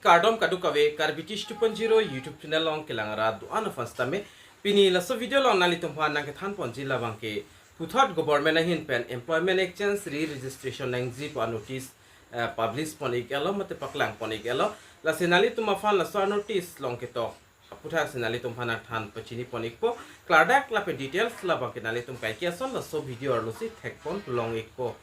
KARDOM kadukawe karbitish 2.0 YouTube channel long kelangara duan fastame pini laso video long nali tumhan nang kethan ponji labangke puthot government hin pen employment exchange re-registration nang ji pa notice publish ponik elo mate paklang ponik elo la senali tumafan laso notice long keto aputha senali tumhana than pachini ponik po kladak la pe details labangke nali tum kai kiason laso video arlosi thekpon long ekpo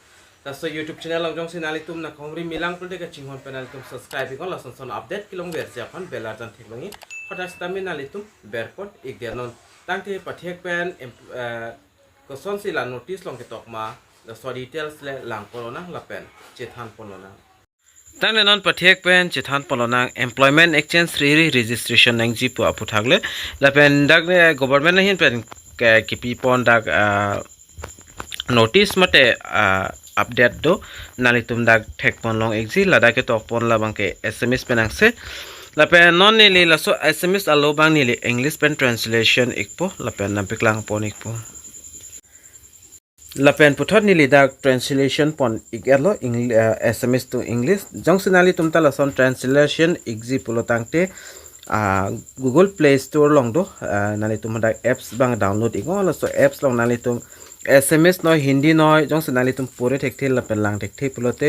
so YouTube channel long jong sinali tum na khongri milang pulte ka chinghon panel tum subscribe ko lason son update kilong ber se apan bela jan theklangi khotas tami nali tum berpot igdenon tangte pathek pen ko son sila notice long ketok ma the so details le lang polona la pen chethan polona tangle non pathek pen chethan polona employment exchange registration nang ji pu aputhagle la pen dak government hin pen kipi pon dak notice mate update do nalitum dak thek pon long exi lada ke tok pon labang ke sms penang se la pe non ni la so sms alo bang ni english pen translation ikpo la pen nam piklang pon ikpo la pen puthot ni dak translation pon ikelo sms to english jong sinali tum ta la son translation exi pulotang te google play store long do nali tum dak apps bang download ingo la so apps long nali tum SMS no Hindi no jong se nali tum pure thekthil la pen lang thekthi pulote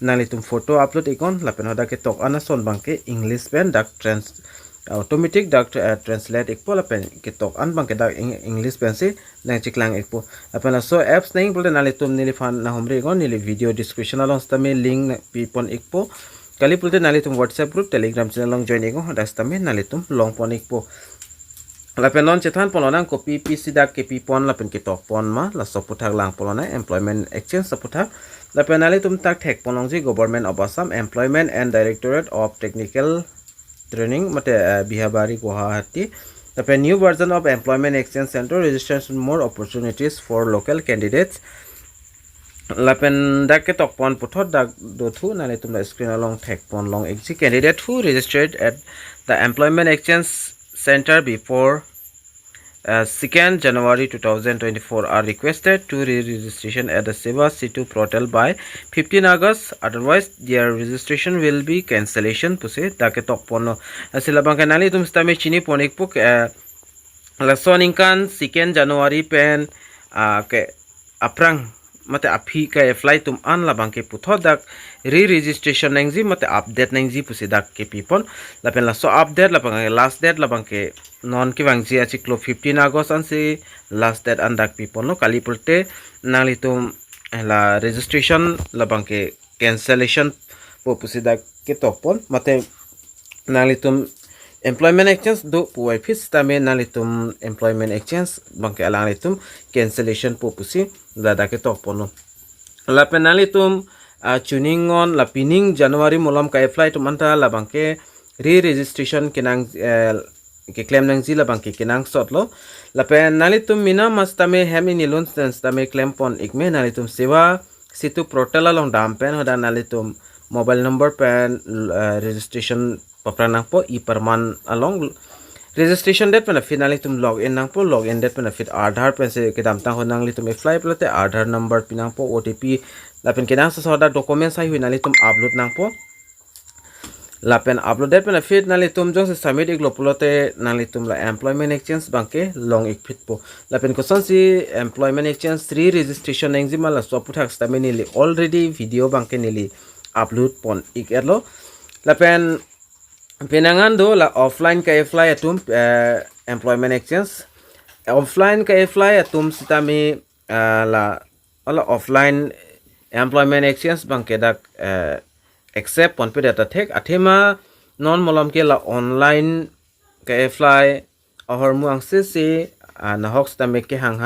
nali tum photo upload ikon la pen hoda ke tok ana son bangke english pen dak automatic dak translate ikpo la pen ke tok an bangke dak english pen se nang chiklang ikpo la pen so apps nang pulote nali tum nili fan na homre ikon nili video description along stame link pipon ikpo kali pulote nali tum whatsapp group telegram channel long join ikon hoda stame nali tum long pon ikpo la pen non chethan polona copy pc dak ke pipon la pen ke tok pon ma la soputhak lang polona employment exchange soputhak la pen ali tum tak thek ponong ji government of assam employment and directorate of technical training mate bihabari guwahati la pen new version of employment exchange center registration more opportunities for local candidates la pen dak ke tok pon puthot dak do thu na le tum la screen along thek pon long exi candidate who registered at the employment exchange center before 2nd January 2024 are requested to re-registration at the Seva Situ portal by 15 August. Otherwise, their registration will be cancellation. Puse take tok pono. Silabang kanali tum stame chini ponik puk lasoningkan 2nd January pen ke aprang mate aphi ka apply tum an labang ke putho dak re-registration nangji mate update nangji puse dak ke pipon la pen la so update la bang last date la bang ke non ki bang ji achiklo 15 August an se last date an dak pipon no kali pulte nali tum la registration la bang ke cancellation po puse dak ke topon mate nali tum employment exchange do puai fis tame nalitum employment exchange bangke alalitum cancellation po pusi lada ke tok pono la penalitum tuning on la pining January molam ka apply tum anta la bangke re registration kinang ke claim nang zila bangke kinang sotlo la penalitum mina mastame hemi nilun sense tame claim pon ikme nalitum seva situ portal along dam pen hoda nalitum mobile number pen registration papranang po iperman along registration date pena finally tum login nang po login date pena fit Aadhaar pen se kedam tang honang li tum apply plate Aadhaar number pinang po OTP lapen kedang sa soda documents ai huinali tum upload nang po lapen upload date pena fit nali tum jong se submit iglo pulote nali tum la employment exchange bangke long ik fit po lapen ko son si employment exchange 3 registration nang jima la soputhak stameni li already video bangke nili upload pon ik erlo lapen pinangan do la offline ka apply atum employment exchange offline ka apply atum sitami la offline employment exchange bang kedak accept pon pe data thek athema non molom ke la online ka apply ahor mu ang se na hok stame ke hang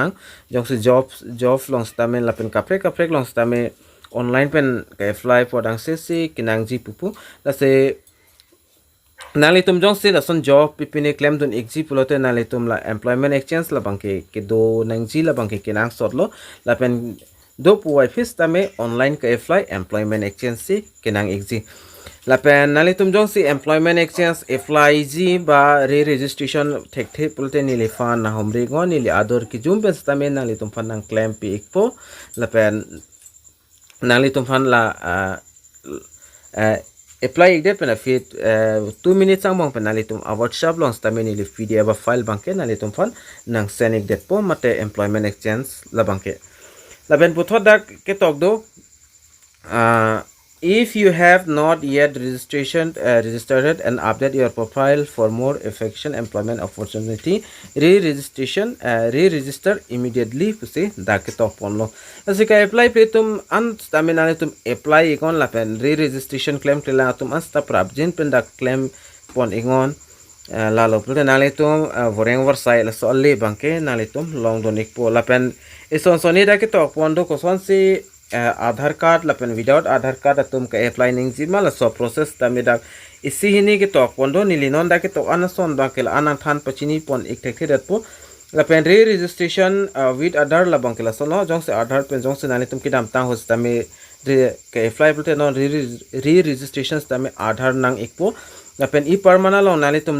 jong se job long stame la pen kapre long stame online pen ka apply for dang se kinang ji pupu la se nalitum jong se la son job pipine claim dun exi pulote nalitum la employment exchange la bangke ke do nangji la bangke kinang sotlo la pen do puai fis tame online ka apply employment exchange se kinang exi la pen nalitum jong se employment exchange apply ji ba re registration thek pulote nili fan na homre go nili ador ki jum pen tame nalitum fan nang claim pi ikpo la pen nalitum fan la apply igdet pena fit 2 minutes ang bang penalitum a WhatsApp long stami ni PDF ba file bangke nalitum fan nang send igdet po mate employment exchange la bangke laben puthodak ke tokdo if you have not yet registered and update your profile for more effective employment opportunity, re-register immediately. Pusi dak tok ponlo. Asi ka apply pe tum an stamina tum apply ikon la pen re-registration claim tela tum an sta prabjin pen dak claim pon ingon lalo pute nale tum voreng warsai la so le bangke nale tum long donik po la pen ison soni dak tok pondo ko son si Aadhaar card लपन without Aadhaar card तुम का apply नहीं जिमा ल so process तमेदा इसी हिनी के तो कोंडो निलिनोन दा के तो अनसोन बाकेल अनाथान पचिनी पन एक टेके दतपो लपन रे रजिस्ट्रेशन विद आधार ल बांकेला सोनो जों से आधार पे जों से नाले तुम के दाम ता होस तमे रे के अप्लाई बोलते नो रे रजिस्ट्रेशन तमे आधार नंग एकपो लपन ई परमाना लो नाले तुम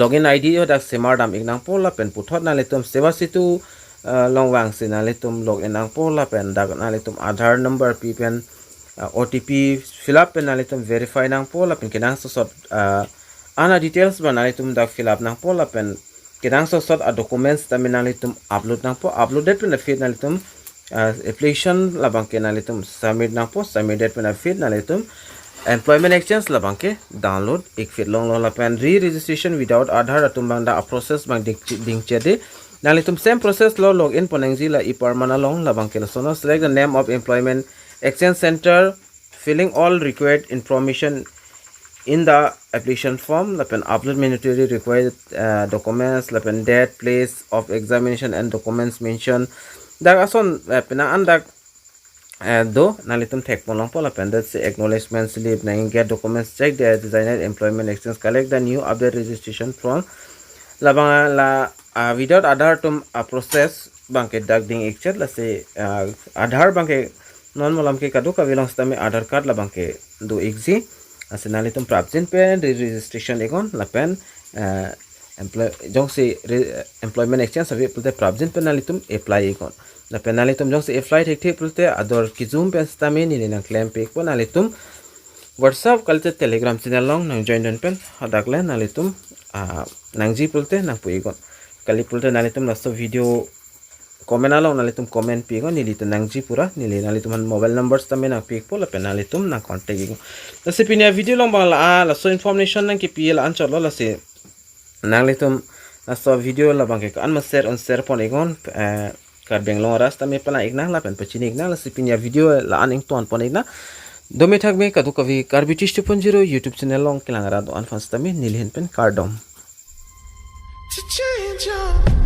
लॉगिन आईडी हो दा सेमार दाम एक नंग पो लपन पुथत नाले तुम सेवा सितु long wang sin na litum login ang po la pen dag na litum Aadhaar number pi pen OTP fill up pen na litum verify nang po la pen kinang so sot ana details ba na litum dag fill up nang po la pen kinang so sot a documents ta na litum upload nang po uploaded pen na feed na litum application la bang ke na litum submit nang po submitted pen na feed na litum employment exchange la bang ke download ek feed long la pen re-registration without Aadhaar atum bang da process bang ding chede nalitum same process lo login ponengzi la I permana long la bangke sono select the name of employment exchange center filling all required information in the application form la pen upload mandatory required documents la pen date place of examination and documents mentioned da ason pena andak do nalitum thek ponong po la pen that say acknowledgement slip na get documents check the designer employment exchange collect the new update registration form la bang la without Aadhaar tum process bangke dag ding exchange la se Aadhaar bangke non molam ke kadu ka belongs tame Aadhaar card la bangke do exi asenali tum prapjin pen registration egon la pen jong se employment exchange ave pulte prapjin penali tum apply egon la penali tum jong se apply thek thek pulte ador ki zoom pen stame ni na claim pe ko nali tum WhatsApp kalte Telegram channel long nang join den pen hadakle nali tum nangji pulte nang pu egon kali pulte nalitum lasto video comment along nalitum comment pigo nilitum nangji pura nili nalitum mobile numbers tamen na pick pola penalitum na contact igo lase pinya video long bangla lasto information nang ki pl an cholo lase nalitum lasto video la bangke kan ma share on share pon igon kar benglong ras tame pala igna la pen pachini igna lase pinya video la aning ton pon igna dome thakbe kadu kavi karbitish 2.0 YouTube channel long kilangara do an fans tame nilhin pen kardom to change your